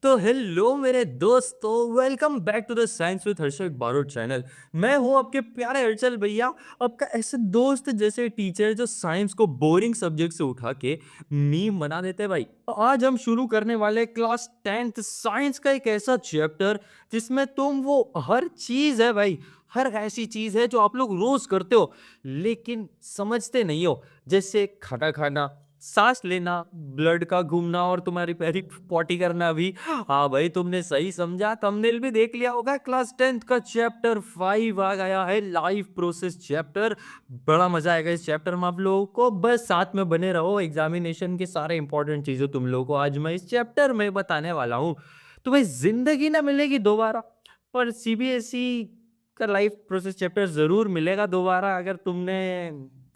तो हेलो मेरे दोस्तों, welcome back to the science with Harshad Barot channel. मैं हूं आपके प्यारे हर्षल भैया, आपका ऐसे दोस्त जैसे टीचर जो साइंस को बोरिंग सब्जेक्ट से उठा के मीम बना देते हैं भाई। तो आज हम शुरू करने वाले क्लास 10th साइंस का एक ऐसा चैप्टर जिसमें तुम वो हर चीज है भाई, हर ऐसी चीज है जो आप लोग रोज करते हो लेकिन समझते नहीं हो, जैसे खाना खाना, सांस लेना, ब्लड का घूमना और तुम्हारी पैरी पॉटी करना भी। हाँ भाई, तुमने सही समझा, थंबनेल भी देख लिया होगा। क्लास 10th का चैप्टर 5 आ गया है, लाइफ प्रोसेस चैप्टर। बड़ा मजा आएगा इस चैप्टर में आप लोगों को, बस साथ में बने रहो। एग्जामिनेशन के सारे इंपॉर्टेंट चीजें तुम लोगों को आज मैं इस चैप्टर में बताने वाला हूँ। तो भाई, जिंदगी ना मिलेगी दोबारा, पर सीबीएसई का लाइफ प्रोसेस चैप्टर जरूर मिलेगा दोबारा अगर तुमने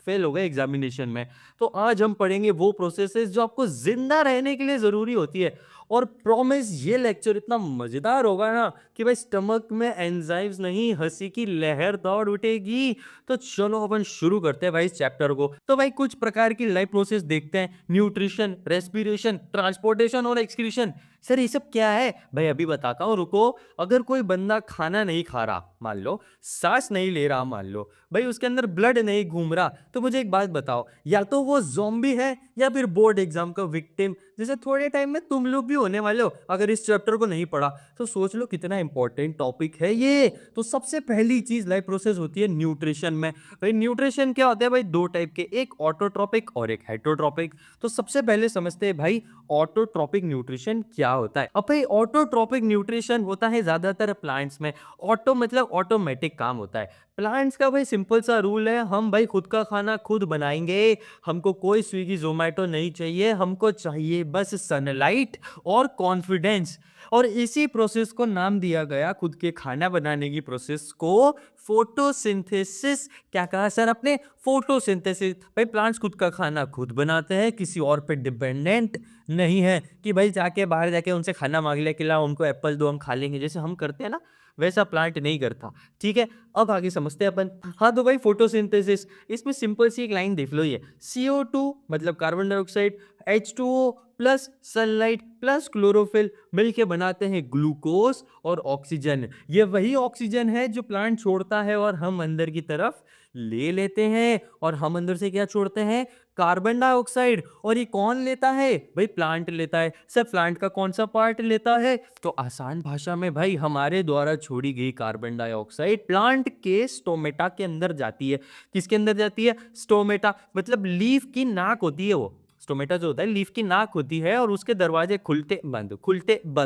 फेल हो गए एग्जामिनेशन में। तो आज हम पढ़ेंगे वो प्रोसेसेस जो आपको जिंदा रहने के लिए जरूरी होती है। और प्रॉमिस, ये लेक्चर इतना मजेदार होगा ना कि भाई स्टमक में एंजाइम्स नहीं, हंसी की लहर दौड़ उठेगी। तो चलो अपन शुरू करते हैं भाई इस चैप्टर को। तो भाई कुछ प्रकार की लाइफ प्रोसेस देखते हैं, न्यूट्रिशन, रेस्पिरेशन, ट्रांसपोर्टेशन और एक्सक्रीशन। सर ये सब क्या है भाई? अभी बताता हूँ, रुको। अगर कोई बंदा खाना नहीं खा रहा मान लो, सांस नहीं ले रहा मान लो, भाई उसके अंदर ब्लड नहीं घूम रहा, तो मुझे एक बात बताओ, या तो वो ज़ॉम्बी है या फिर बोर्ड एग्जाम का विक्टिम, जैसे थोड़े टाइम में तुम लोग भी होने वाले हो अगर इस चैप्टर को नहीं पढ़ा। तो सोच लो कितना इंपॉर्टेंट टॉपिक है ये। तो सबसे पहली चीज लाइफ प्रोसेस होती है न्यूट्रिशन में। भाई न्यूट्रिशन क्या होता है भाई? दो टाइप के, एक ऑटोट्रॉपिक और एक हेटरोट्रॉपिक। तो सबसे पहले समझते हैं भाई ऑटोट्रॉपिक न्यूट्रिशन क्या होता है। अब भाई ऑटोट्रॉपिक न्यूट्रिशन होता है ज्यादातर प्लांट्स में। ऑटो मतलब ऑटोमेटिक काम होता है। प्लांट्स का भाई सिंपल सा रूल है, हम भाई खुद का खाना खुद बनाएंगे। हमको कोई स्विगी जोमेटो नहीं चाहिए, हमको चाहिए बस सनलाइट और कॉन्फिडेंस। और इसी प्रोसेस को नाम दिया गया, खुद के खाना बनाने की प्रोसेस को, फोटोसिंथेसिस। क्या कहा सर आपने? फोटोसिंथेसिस। भाई प्लांट्स खुद का खाना खुद बनाते हैं, किसी और पे डिपेंडेंट नहीं है कि भाई जाके बाहर जाके उनसे खाना मांग ले, खिलाओ हमको एप्पल दो हम खा लेंगे, जैसे हम करते हैं ना, वैसा प्लांट नहीं करता। ठीक है, अब आगे समझते हैं अपन। हाँ तो भाई फोटोसिंथेसिस, इसमें सिंपल सी एक लाइन देख लो, ये CO2 मतलब carbon dioxide, H2O plus sunlight plus chlorophyll मिलके बनाते हैं ग्लूकोज और ऑक्सीजन। ये वही ऑक्सीजन है जो प्लांट छोड़ता है और हम अंदर की तरफ ले लेते हैं। और हम अंदर से क्या छोड़ते हैं? Carbon dioxide. और ये कौन लेता है भाई? प्लांट लेता है। सर प्लांट का कौन सा पार्ट लेता है? तो आसान भाषा में भाई, हमारे द्वारा छोड़ी गई कार्बन डाइऑक्साइड प्लांट के स्टोमेटा के अंदर जाती है। किसके अंदर जाती है? स्टोमेटा मतलब लीफ की नाक होती है वो। स्टोमेटा जो होता है लीफ की नाक होती है, और उसके दरवाजे खुलते बंद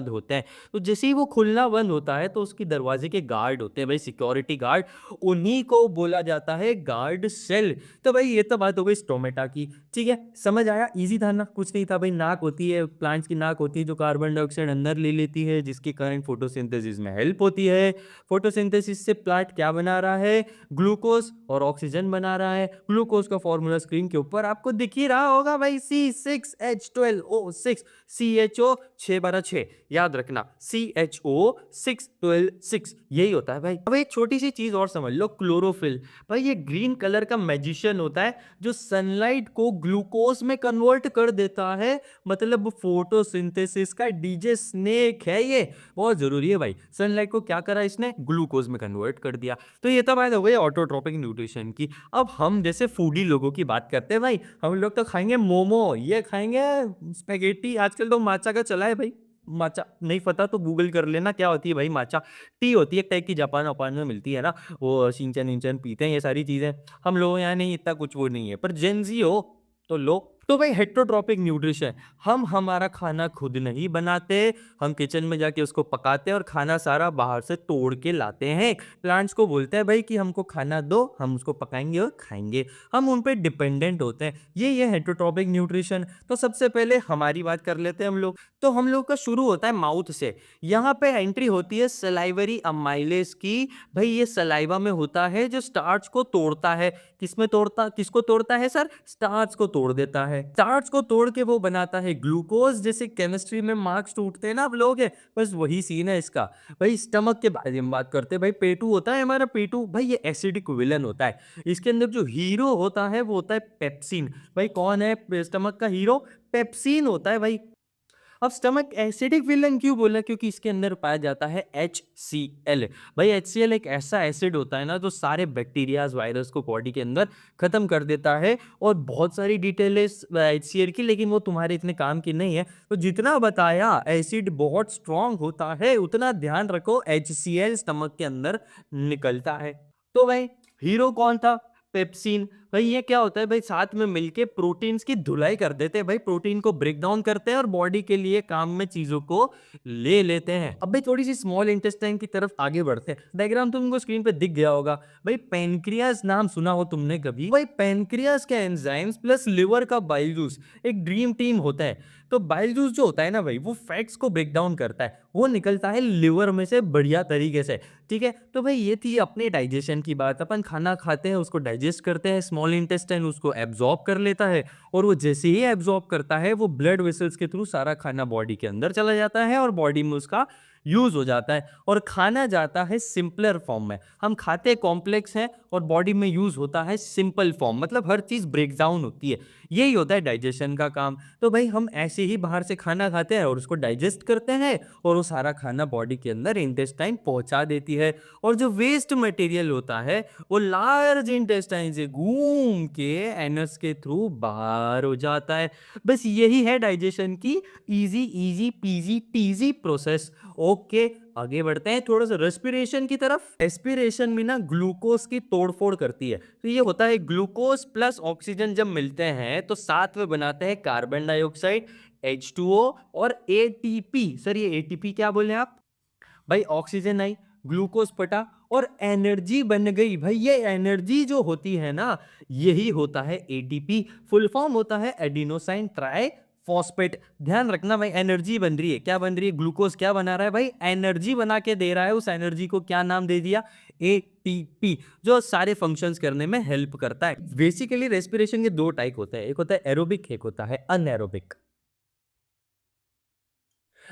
होते हैं। तो जैसे ही वो खुलना बंद होता है तो उसकी दरवाजे के गार्ड होते हैं भाई, सिक्योरिटी गार्ड, उन्हीं को बोला जाता है गार्ड सेल। तो भाई ये तो बात हो गई स्टोमेटा की। ठीक है, समझ आया? इजी था ना, कुछ नहीं था भाई। नाक होती है, प्लांट्स की नाक होती है जो कार्बन डाइऑक्साइड अंदर ले लेती है, जिसके कारण फोटोसिंथेसिस में हेल्प होती है। फोटोसिंथेसिस से प्लांट क्या बना रहा है? ग्लूकोज और ऑक्सीजन बना रहा है। ग्लूकोज का फॉर्मूला स्क्रीन के ऊपर आपको दिख ही रहा होगा भाई, C6H12O6, CHO 6 12 6, याद रखना CHO 6 12 6, यही होता है भाई। अब एक छोटी सी चीज और समझ लो, क्लोरोफिल। भाई ये ग्रीन कलर का मैजिशियन होता है जो सनलाइट को ग्लूकोज में कन्वर्ट कर देता है। मतलब फोटोसिंथेसिस का डीजे स्नेक है ये। बहुत जरूरी है भाई, सनलाइट को क्या करा इसने? ग्लूकोज में कन्वर्ट कर दिया। तो ये तो बात हो गई ऑटोट्रोपिक न्यूट्रिशन की। अब हम जैसे फूडी लोगों की बात करते हैं भाई, हम लोग तो खाएंगे मोमो, ये खाएंगे स्पेगेटी, आजकल तो माचा का चला है भाई। माचा नहीं पता तो गूगल कर लेना क्या होती है भाई। माचा टी होती है एक टाइप की, जापान वापान में मिलती है ना, वो शिनचैन इंचन पीते हैं ये सारी चीजें। हम लोग यहाँ नहीं, इतना कुछ वो नहीं है, पर जेंजी हो तो लो। तो भाई हेट्रोट्रॉपिक न्यूट्रिशन, हम हमारा खाना खुद नहीं बनाते, हम किचन में जाके उसको पकाते हैं और खाना सारा बाहर से तोड़ के लाते हैं। प्लांट्स को बोलते हैं भाई कि हमको खाना दो, हम उसको पकाएंगे और खाएंगे। हम उन पे डिपेंडेंट होते हैं। ये हेट्रोट्रॉपिक न्यूट्रिशन। तो सबसे पहले हमारी बात कर लेते हैं हम लोग। तो हम लोग का शुरू होता है माउथ से। यहाँ पे एंट्री होती है सलाइवरी अमाइलेज की। भाई ये सलाइवा में होता है जो स्टार्च को तोड़ता है। किसको तोड़ता है सर? स्टार्च को तोड़ देता है। स्टार्च को तोड़ के वो बनाता है ग्लूकोज। जैसे केमिस्ट्री में मार्क्स टूटते हैं ना आप लोग, बस वही सीन है इसका। भाई स्टमक के बारे में बात करते हैं। भाई पेटू होता है हमारा, पेटू भाई ये एसिडिक विलन होता है। इसके अंदर जो हीरो होता है वो होता है पेप्सिन। भाई कौन है स्टमक का हीरो? पेप्सिन होता है भाई। अब स्टमक एसिडिक विलन क्यों बोला? क्योंकि इसके अंदर पाया जाता है HCl। भाई HCl एक ऐसा एसिड होता है ना जो सारे बैक्टीरियाज वायरस को बॉडी के अंदर खत्म कर देता है। और बहुत सारी डिटेल है इस HCl की, लेकिन वो तुम्हारे इतने काम की नहीं है। तो जितना बताया एसिड बहुत स्ट्रांग होता है, उतना ध्यान रखो HCl स्टमक के अंदर निकलता है। तो भाई हीरो कौन था? पेप्सिन। भाई ये क्या होता है भाई, साथ में मिलके प्रोटीन्स की धुलाई कर देते हैं भाई, प्रोटीन को ब्रेक डाउन करते हैं और बॉडी के लिए काम में चीजों को ले लेते हैं। अब भाई थोड़ी सी स्मॉल इंटेस्टाइन की तरफ आगे बढ़ते हैं। डायग्राम तुमको स्क्रीन पे दिख गया होगा भाई। पेनक्रियास नाम सुना हो तुमने कभी? भाई पेनक्रियास के एंजाइम्स प्लस लिवर का बाइल जूस एक ड्रीम टीम होता है। तो बाइल जूस जो होता है ना भाई, वो फैट्स को ब्रेक डाउन करता है, वो निकलता है लिवर में से बढ़िया तरीके से। ठीक है, तो भाई ये थी अपने डाइजेशन की बात। अपन खाना खाते हैं, उसको डाइजेस्ट करते हैं, स्मॉल इंटेस्टाइन उसको एब्जॉर्ब कर लेता है, और वो जैसे ही एब्जॉर्ब करता है वो ब्लड वेसल्स के थ्रू सारा खाना बॉडी के अंदर चला जाता है और बॉडी में उसका यूज हो जाता है। और खाना जाता है सिंपलर फॉर्म में। हम खाते कॉम्प्लेक्स हैं और बॉडी में यूज होता है सिंपल फॉर्म, मतलब हर चीज ब्रेक डाउन होती है। यही होता है डाइजेशन का काम। तो भाई हम ऐसे ही बाहर से खाना खाते हैं और उसको डाइजेस्ट करते हैं, और वो सारा खाना बॉडी के अंदर इंटेस्टाइन पहुंचा देती है। और जो वेस्ट मटेरियल होता है वो लार्ज इंटेस्टाइन से घूम के एनस के थ्रू बाहर हो जाता है। बस यही है डाइजेशन की easy easy PG TG process. Okay, आगे बढ़ते हैं थोड़ा सा रेस्पिरेशन की तरफ। रेस्पिरेशन में ना ग्लूकोज की तोड़फोड़ करती है। तो ये होता है ग्लूकोज प्लस ऑक्सीजन जब मिलते हैं तो साथ में बनाते हैं कार्बन डाइऑक्साइड H2O और ATP। सर ये ATP क्या बोले आप? भाई ऑक्सीजन आई, ग्लूकोज पटा और एनर्जी बन गई। भाई ये एनर्जी जो होती है ना, यही होता है एटीपी। फुल फॉर्म होता है एडिनोसाइन ट्राई फॉस्फेट। ध्यान रखना भाई, एनर्जी बन रही है। क्या बन रही है? ग्लूकोज क्या बना रहा है भाई? एनर्जी बना के दे रहा है। उस एनर्जी को क्या नाम दे दिया? एटीपी, जो सारे फंक्शंस करने में हेल्प करता है। बेसिकली रेस्पिरेशन के दो टाइप होते हैं, एक होता है एरोबिक, एक होता है अनएरोबिक।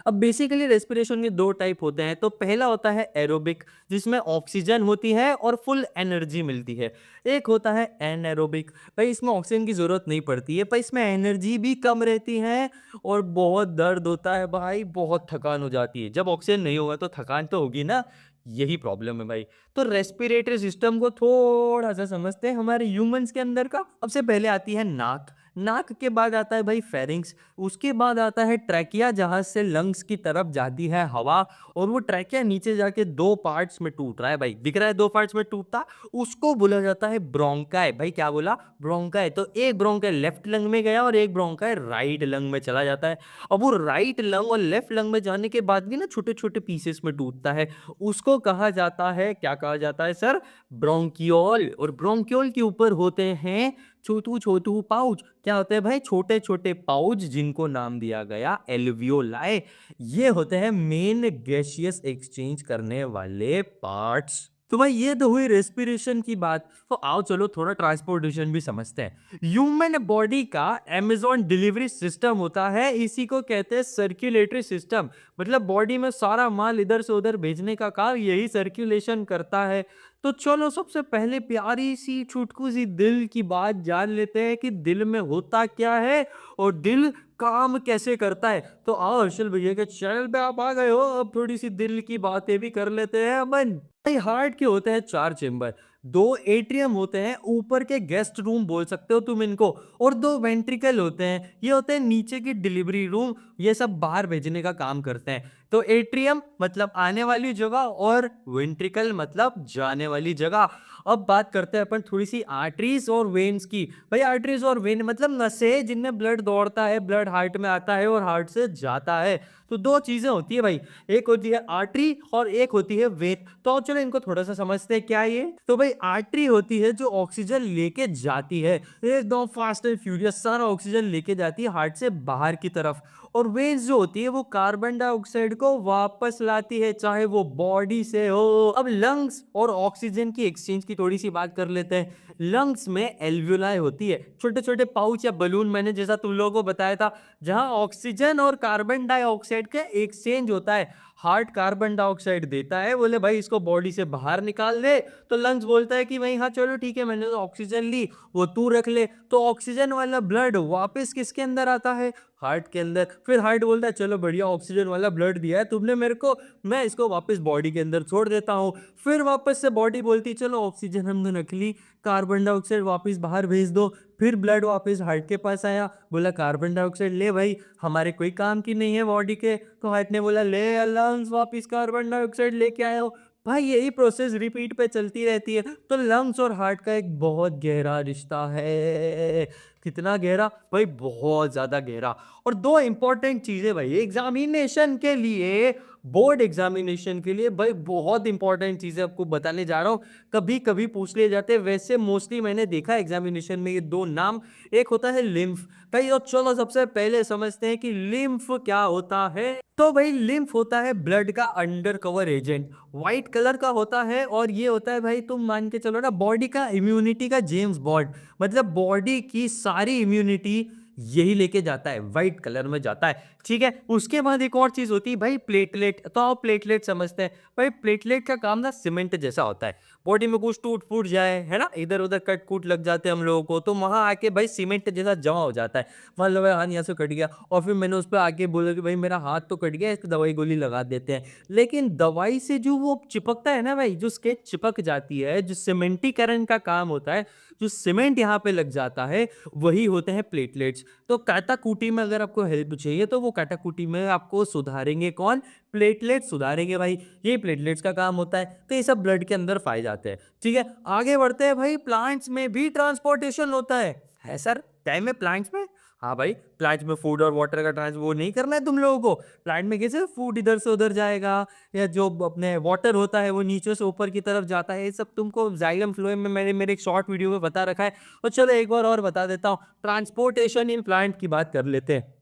अब बेसिकली रेस्पिरेशन के दो टाइप होते हैं। तो पहला होता है एरोबिक, जिसमें ऑक्सीजन होती है और फुल एनर्जी मिलती है। एक होता है एनएरोबिक, भाई इसमें ऑक्सीजन की जरूरत नहीं पड़ती है, पर इसमें एनर्जी भी कम रहती है और बहुत दर्द होता है भाई, बहुत थकान हो जाती है। जब ऑक्सीजन नहीं होगा तो थकान तो होगी ना, यही प्रॉब्लम है भाई। तो रेस्पिरेटरी सिस्टम को थोड़ा सा समझते हैं हमारे ह्यूमंस के अंदर का। सबसे पहले आती है नाक, नाक के बाद आता है भाई फेरिंग्स, उसके बाद आता है ट्रैकिया, जहां से लंग्स की तरफ जाती है हवा, और वो ट्रैकिया नीचे जाके दो पार्ट्स में टूट रहा है। भाई दिख रहा है दो पार्ट्स में टूटता, उसको बोला जाता है ब्रोंकाई। भाई क्या बोला? ब्रोंकाई। तो एक ब्रोंकाई लेफ्ट लंग में गया और एक ब्रोंकाई राइट लंग में चला जाता है। अब वो राइट लंग और लेफ्ट लंग में जाने के बाद भी ना छोटे छोटे पीसेस में टूटता है, उसको कहा जाता है, क्या कहा जाता है सर? ब्रोंकियोल। और ब्रोंकियोल के ऊपर होते हैं छोटू छोटू पाउच। क्या होते हैं भाई? छोटे छोटे पाउच, जिनको नाम दिया गया एल्वियोलाई। ये होते हैं मेन गैसियस एक्सचेंज करने वाले पार्ट्स। तो भाई ये तो हुई रेस्पिरेशन की बात। तो आओ चलो थोड़ा ट्रांसपोर्टेशन भी समझते हैं। ह्यूमन बॉडी का अमेजॉन डिलीवरी सिस्टम होता है, इसी को कहते हैं सर्कुलेटरी सिस्टम। मतलब बॉडी में सारा माल इधर से उधर भेजने का काम यही सर्कुलेशन करता है। तो चलो सबसे पहले प्यारी सी छुटकू सी दिल की बात जान लेते हैं कि दिल में होता क्या है और दिल काम कैसे करता है। तो आओ हर्षल भैया के चैनल पे आप आ गए हो, अब थोड़ी सी दिल की बातें भी कर लेते हैं अपन। भाई हार्ट के होते हैं चार चेम्बर, दो एट्रियम होते हैं, ऊपर के गेस्ट रूम बोल सकते हो तुम इनको, और दो वेंट्रिकल होते हैं, ये होते हैं नीचे की डिलीवरी रूम, ये सब बाहर भेजने का काम करते हैं। तो एट्रियम मतलब आने वाली जगह और वेंट्रिकल मतलब जाने वाली जगह। अब बात करते हैं अपन थोड़ी सी आर्टरीज और वेन्स की। भाई आर्टरीज और वेन मतलब नसें जिनमें ब्लड दौड़ता है, ब्लड हार्ट में आता है और हार्ट से जाता है। तो दो चीजें होती है भाई, एक होती है आर्टरी और एक होती है वेन। तो चलो इनको थोड़ा सा समझते हैं क्या है ये। तो भाई आर्टरी होती है जो ऑक्सीजन लेके जाती है, एकदम फास्ट एंड फ्यूरियस सारा ऑक्सीजन लेके जाती है हार्ट से बाहर की तरफ। और वेन्स जो होती है वो कार्बन डाइऑक्साइड को वापस लाती है, चाहे वो बॉडी से हो। अब लंग्स और ऑक्सीजन की एक्सचेंज की थोड़ी सी बात कर लेते हैं। लंग्स में एल्वियोलाई होती है, छोटे छोटे पाउच या बलून, मैंने जैसा तुम लोगों को बताया था, जहां ऑक्सीजन और कार्बन डाइऑक्साइड का एक्सचेंज होता है। हार्ट कार्बन डाइऑक्साइड देता है, बोले भाई इसको बॉडी से बाहर निकाल दे, तो लंग्स बोलता है कि भाई हाँ चलो ठीक है, मैंने तो ऑक्सीजन ली, वो तू रख ले। तो ऑक्सीजन वाला ब्लड वापस किसके अंदर आता है? हार्ट के अंदर, फिर हार्ट बोलता है चलो बढ़िया ऑक्सीजन वाला ब्लड दिया है तुमने मेरे को, मैं इसको वापस बॉडी के अंदर छोड़ देता हूँ। फिर वापस से बॉडी बोलती है चलो ऑक्सीजन हमने रख ली, कार्बन डाइऑक्साइड वापस बाहर भेज दो। फिर ब्लड वापस हार्ट के पास आया, बोला कार्बन डाइऑक्साइड ले भाई, हमारे कोई काम की नहीं है बॉडी के। तो हार्ट ने बोला ले लंग्स वापस कार्बन डाइऑक्साइड लेके आए हो। भाई यही प्रोसेस रिपीट पे चलती रहती है। तो लंग्स और हार्ट का एक बहुत गहरा रिश्ता है। कितना गहरा भाई, बहुत ज्यादा गहरा। और दो इंपॉर्टेंट चीजें भाई एग्जामिनेशन के लिए, बोर्ड एग्जामिनेशन के लिए भाई बहुत इंपॉर्टेंट चीजें आपको बताने जा रहा हूं। कभी कभी पूछ लिए जाते हैं, वैसे मोस्टली मैंने देखा एग्जामिनेशन में ये दो नाम। एक होता है लिम्फ भाई, और चलो सबसे पहले समझते हैं कि लिम्फ क्या होता है। तो भाई लिम्फ होता है ब्लड का under cover agent, white colour का होता है। और ये होता है भाई, तुम मान के चलो ना, बॉडी का इम्यूनिटी का जेम्स बॉन्ड। मतलब बॉडी की सारी इम्यूनिटी यही लेके जाता है, व्हाइट कलर में जाता है। ठीक है, उसके बाद एक और चीज होती है भाई प्लेटलेट। तो आप प्लेटलेट समझते हैं भाई, प्लेटलेट का काम ना सीमेंट जैसा होता है। बॉडी में कुछ टूट फूट जाए है ना, इधर उधर कट कूट लग जाते हैं हम लोगों को, तो वहां आके भाई सीमेंट जैसा जमा हो जाता है। मान लो भाई हाथ यहाँ से कट गया, और फिर मैंने उस पर आके बोला कि भाई मेरा हाथ तो कट गया, इसको दवाई गोली लगा देते हैं। लेकिन दवाई से जो वो चिपकता है ना भाई, जो स्केच चिपक जाती है, जो सीमेंटीकरण का काम होता है, जो सीमेंट यहाँ पे लग जाता है, वही होते हैं प्लेटलेट्स। तो काटाकुटी में अगर आपको हेल्प चाहिए तो वो काटाकुटी में आपको सुधारेंगे कौन? प्लेटलेट्स सुधारेंगे भाई। ये प्लेटलेट्स का काम होता है। तो ये सब ब्लड के अंदर पाए जाते हैं। ठीक है, आगे बढ़ते हैं भाई। प्लांट्स में भी ट्रांसपोर्टेशन होता है सर? टाइम में प्लांट्स में? हाँ भाई, प्लांट्स में फूड और वाटर का ट्रांसपोर्ट नहीं करना है तुम लोगों को। प्लांट में कैसे फूड इधर से उधर जाएगा, या जो अपने वाटर होता है वो नीचे से ऊपर की तरफ जाता है, ये सब तुमको जाइलम फ्लोएम में मैंने मेरे एक शॉर्ट वीडियो में बता रखा है। और चलो एक बार और बता देता हूँ, ट्रांसपोर्टेशन इन प्लांट की बात कर लेते हैं।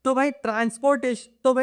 तो भाई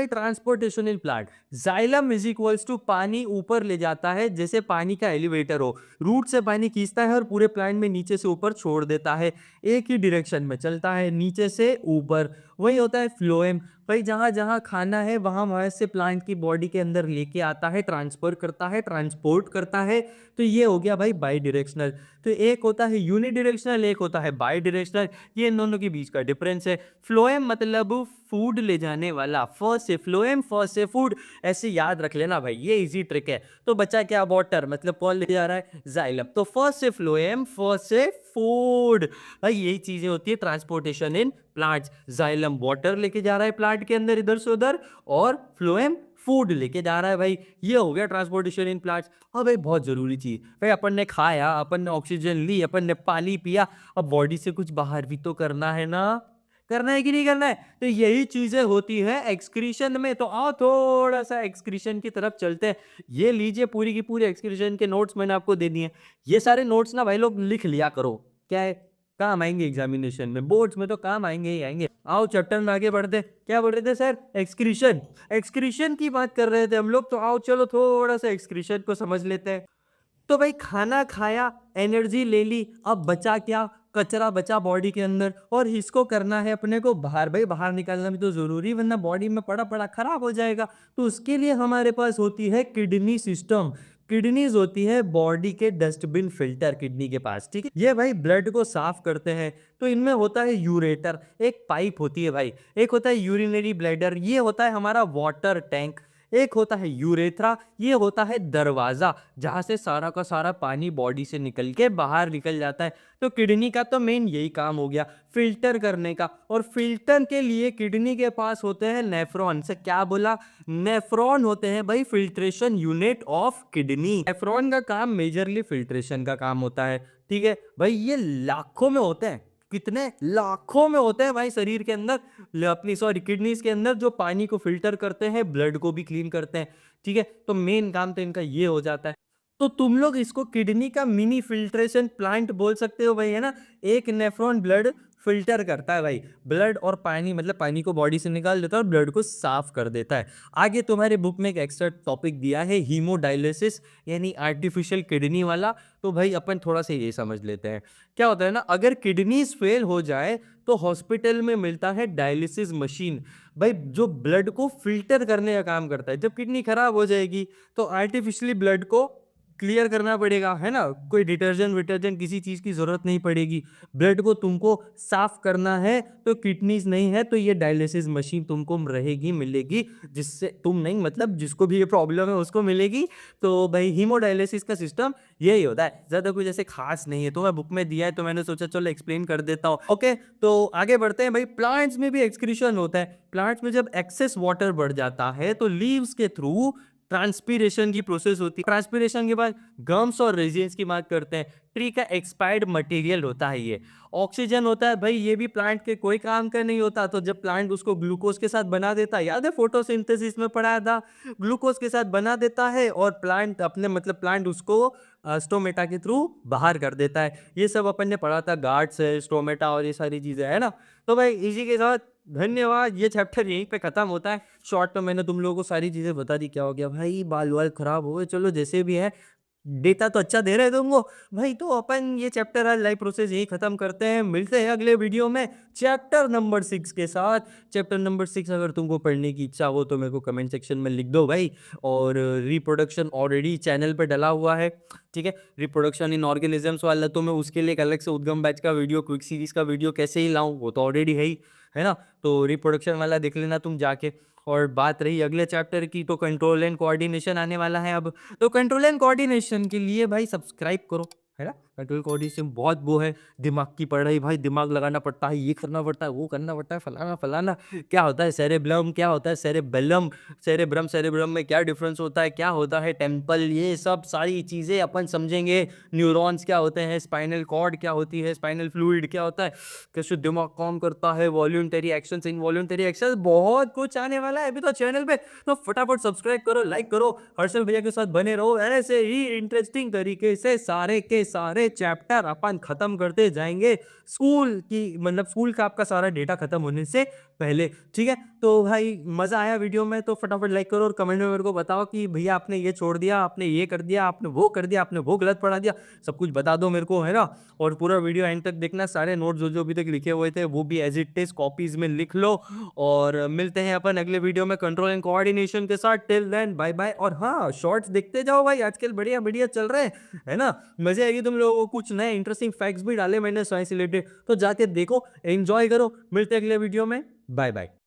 transportation in plant, xylem is equals to पानी ऊपर ले जाता है, जैसे पानी का एलिवेटर हो। रूट से पानी खींचता है और पूरे प्लांट में नीचे से ऊपर छोड़ देता है। एक ही डायरेक्शन में चलता है, नीचे से ऊपर। वही होता है फ्लोएम। भाई जहां जहां खाना है वहां वहां से प्लांट की बॉडी के अंदर लेके आता है, ट्रांसफर करता है, ट्रांसपोर्ट करता है। तो ये हो गया भाई बाई डायरेक्शनल। तो एक होता है यूनिडायरेक्शनल, एक होता है बाई डायरेक्शनल। ये इन दोनों के बीच का डिफरेंस है। फ्लोएम मतलब फूड ले जाने वाला, फर्स्ट से फ्लोएम, फर्स्ट से फूड। ऐसे याद रख लेना भाई, ये इजी ट्रिक है। तो बचा क्या? वाटर, मतलब कौन ले जा रहा है? जाइलम। तो फर्स्ट से फ्लोएम, फर्स्ट से फूड। भाई यही चीजें होती है transportation in plants. Xylem water लेके जा रहा है प्लांट के अंदर इधर से उधर, और फ्लोएम फूड लेके जा रहा है भाई। ये हो गया ट्रांसपोर्टेशन इन प्लांट्स। अब भाई बहुत जरूरी चीज भाई, अपन ने खाया, अपन ने ऑक्सीजन ली, अपन ने पानी पिया, अब बॉडी से कुछ बाहर भी तो करना है ना। करना है कि नहीं करना है? तो यही चीजें होती है एक्सक्रीशन में। तो आओ थोड़ा सा एक्सक्रीशन की तरफ चलते हैं। ये लीजिए, पूरी की पूरी एक्सक्रीशन के नोट्स मैंने आपको दे दिए। ये सारे नोट्स ना भाई लोग लिख लिया करो। क्या है, काम आएंगे एग्जामिनेशन में, बोर्ड्स में तो काम आएंगे ही आएंगे। आओ चैप्टर में आगे बढ़ते। क्या बोल रहे थे सर? एक्सक्रीशन। एक्सक्रीशन की बात कर रहे थे हम लोग, तो आओ चलो थोड़ा सा एक्सक्रीशन को समझ लेते हैं। तो भाई खाना खाया, एनर्जी ले ली, अब बचा क्या? कचरा बचा बॉडी के अंदर, और इसको करना है अपने को बाहर। भाई बाहर निकालना भी तो जरूरी, वरना बॉडी में पड़ा पड़ा खराब हो जाएगा। तो उसके लिए हमारे पास होती है किडनी सिस्टम। किडनीज होती है बॉडी के डस्टबिन फिल्टर किडनी के पास। ठीक है, ये भाई ब्लड को साफ करते हैं। तो इनमें होता है यूरेटर, एक पाइप होती है भाई। एक होता है यूरिनरी ब्लैडर, ये होता है हमारा वाटर टैंक। एक होता है यूरेथ्रा, ये होता है दरवाजा, जहां से सारा का सारा पानी बॉडी से निकल के बाहर निकल जाता है। तो किडनी का तो मेन यही काम हो गया, फिल्टर करने का। और फिल्टर के लिए किडनी के पास होते हैं नेफ्रॉन। से क्या बोला? नेफ्रॉन होते हैं भाई filtration unit of kidney. Nephron का काम मेजरली फिल्ट्रेशन का काम होता है। ठीक है भाई, ये लाखों में होते हैं। कितने? लाखों में होते हैं भाई शरीर के अंदर, अपनी सॉरी किडनीज के अंदर, जो पानी को फिल्टर करते हैं, ब्लड को भी क्लीन करते हैं। ठीक है, तो मेन काम तो इनका ये हो जाता है। तो तुम लोग इसको किडनी का मिनी फिल्ट्रेशन प्लांट बोल सकते हो भाई, है ना। एक नेफ्रॉन ब्लड फिल्टर करता है भाई, ब्लड और पानी, मतलब पानी को बॉडी से निकाल देता है और ब्लड को साफ कर देता है। आगे तुम्हारे बुक में एक एक्स्ट्रा टॉपिक दिया है हीमोडायलिसिस, यानी आर्टिफिशियल किडनी वाला। तो भाई अपन थोड़ा सा ये समझ लेते हैं। क्या होता है ना, अगर किडनीज फेल हो जाए तो हॉस्पिटल में मिलता है डायलिसिस मशीन भाई, जो ब्लड को फिल्टर करने का काम करता है। जब किडनी खराब हो जाएगी तो आर्टिफिशियली ब्लड को क्लियर करना पड़ेगा, है ना? कोई डिटर्जेंट विटर्जेंट किसी चीज़ की ज़रूरत नहीं पड़ेगी। ब्लड को तुमको साफ़ करना है तो किडनीज़ नहीं है तो ये डायलिसिस मशीन तुमको रहेगी, मिलेगी, जिससे तुम नहीं मतलब जिसको भी ये प्रॉब्लम है उसको मिलेगी। तो भाई हीमोडायलिसिस का सिस्टम यही होता है, ज़्यादा कुछ ऐसे खास नहीं है। तो मैं बुक में दिया है तो मैंने सोचा चलो एक्सप्लेन कर देता हूँ। ओके, तो आगे बढ़ते हैं भाई। प्लांट्स में भी एक्सक्रीशन होता है। प्लांट्स में जब एक्सेस वाटर बढ़ जाता है तो लीव्स के थ्रू ट्रांसपीरेशन की प्रोसेस होती है। ट्रांसपीरेशन के बाद गम्स और रेजिन्स की बात करते हैं। ट्री का एक्सपायर्ड मटेरियल होता है ये। ऑक्सीजन होता है भाई, ये भी प्लांट के कोई काम का नहीं होता। तो जब प्लांट उसको ग्लूकोज के साथ बना देता है, याद है फोटोसिंथेसिस में पढ़ाया था, ग्लूकोज के साथ बना देता है और प्लांट अपने मतलब प्लांट उसको स्टोमेटा के थ्रू बाहर कर देता है। ये सब अपन ने पढ़ा था, गार्ड्स है, स्टोमेटा और ये सारी चीजें, है ना? तो भाई इसी के साथ धन्यवाद, ये चैप्टर यहीं पे खत्म होता है। शॉर्ट में मैंने तुम लोगों को सारी चीजें बता दी। क्या हो गया भाई, बाल वाल खराब हो गए? चलो जैसे भी है, डेटा तो अच्छा दे रहे हैं तुमको भाई। तो अपन ये चैप्टर आज लाइव प्रोसेस यही खत्म करते हैं। मिलते हैं अगले वीडियो में चैप्टर नंबर 6 के साथ। चैप्टर नंबर 6 अगर तुमको पढ़ने की इच्छा हो तो मेरे को कमेंट सेक्शन में लिख दो भाई। और रिप्रोडक्शन ऑलरेडी चैनल पे डला हुआ है, ठीक है? रिप्रोडक्शन इन ऑर्गेनिजम्स वाला तो मैं उसके लिए एक अलग से उद्गम बैच का वीडियो, क्विक सीरीज का वीडियो कैसे ही लाऊं, वो तो ऑलरेडी है ना? तो रिप्रोडक्शन वाला देख लेना तुम जाके। और बात रही अगले चैप्टर की, तो कंट्रोल एंड कोऑर्डिनेशन आने वाला है अब। तो कंट्रोल एंड कोऑर्डिनेशन के लिए भाई सब्सक्राइब करो, है ना? कंट्रोल कोऑर्डिनेशन बहुत वो है, दिमाग की पढ़ाई भाई, दिमाग लगाना पड़ता है, ये करना पड़ता है, वो करना पड़ता है, फलाना फलाना। क्या होता है सेरेब्लम, क्या होता है सेरेबेलम, सेरेब्रम सेरेब्रम में क्या डिफरेंस होता है, क्या होता है टेम्पल, ये सब सारी चीज़ें अपन समझेंगे। न्यूरॉन्स क्या होते हैं, स्पाइनल कॉर्ड क्या होती है, स्पाइनल फ्लूइड क्या होता है, कैसे दिमाग काम करता है, वॉल्यूंटरी एक्शंस, इनवॉल्यूंटरी एक्शंस, बहुत कुछ आने वाला है अभी तो चैनल पे। तो फटाफट सब्सक्राइब करो, लाइक करो, हर्षल भैया के साथ बने रहो। ऐसे ही इंटरेस्टिंग तरीके से सारे के सारे चैप्टर अपन खत्म करते जाएंगे, स्कूल की मतलब स्कूल का आपका सारा डेटा खत्म होने से पहले, ठीक है? तो भाई मजा आया वीडियो में तो फटाफट लाइक करो और कमेंट में मेरे को बताओ कि भैया आपने ये छोड़ दिया, आपने ये कर दिया, आपने वो कर दिया, आपने वो गलत पढ़ा दिया, सब कुछ बता दो मेरे को, है ना? और पूरा वीडियो एंड तक देखना, सारे नोट्स जो जो अभी तक लिखे हुए थे वो भी एज इट इज कॉपीज में लिख लो। और मिलते हैं अपन अगले वीडियो में कंट्रोल एंड कोऑर्डिनेशन के साथ। Till then bye bye. और हाँ, शॉर्ट्स देखते जाओ भाई, आजकल बढ़िया बढ़िया चल रहे हैं, है ना? मजे आएगी तुम लोगों को। कुछ नए इंटरेस्टिंग फैक्ट्स भी डाले मैंने साइंस रिलेटेड, तो जाके देखो, एंजॉय करो। मिलते हैं अगले वीडियो में, बाय बाय।